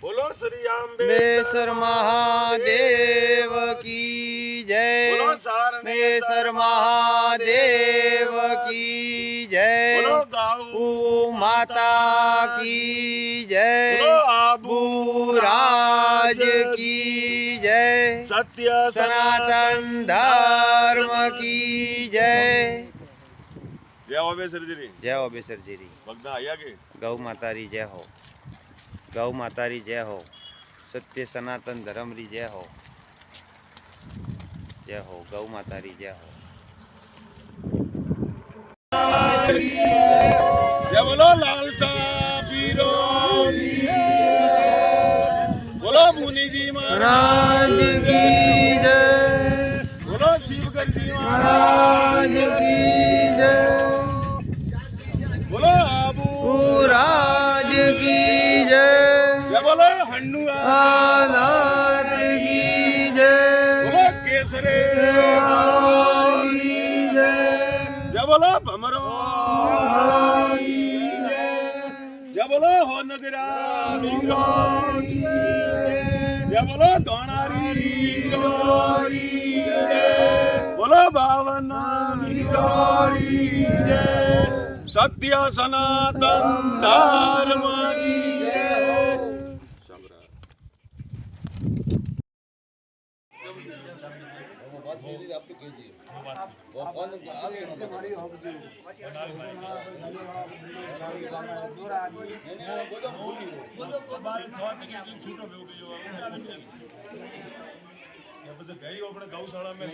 बोलो श्री अम्बेसर महादेव की जय। बोलो सारणेश्वर महादेव की जय। बोलो गाऊ माता की जय। बोलो आबू राज की जय। सत्य सनातन धर्म की जय। जय अम्बेसर जी। जय अम्बेसर जी। भगना आया के गौ माता री जय हो। गौ माता री जय हो। सत्य सनातन धर्म री जय हो। जय हो गौ माता री जय हो। जय बोलो लालसा पीरो की बोलो मुनि जी महाराज की जय। बोलो शिवकर जी महाराज की जय। बोलो आबू राज की जय। जय बोलो हनुमान की जय। बोलो केसरे की जय। जय बोलो भमरो जय बोलो हो नगरा जय बोलो दोनारी बोलो बावन सत्य सनातन धर्म की गौशाला में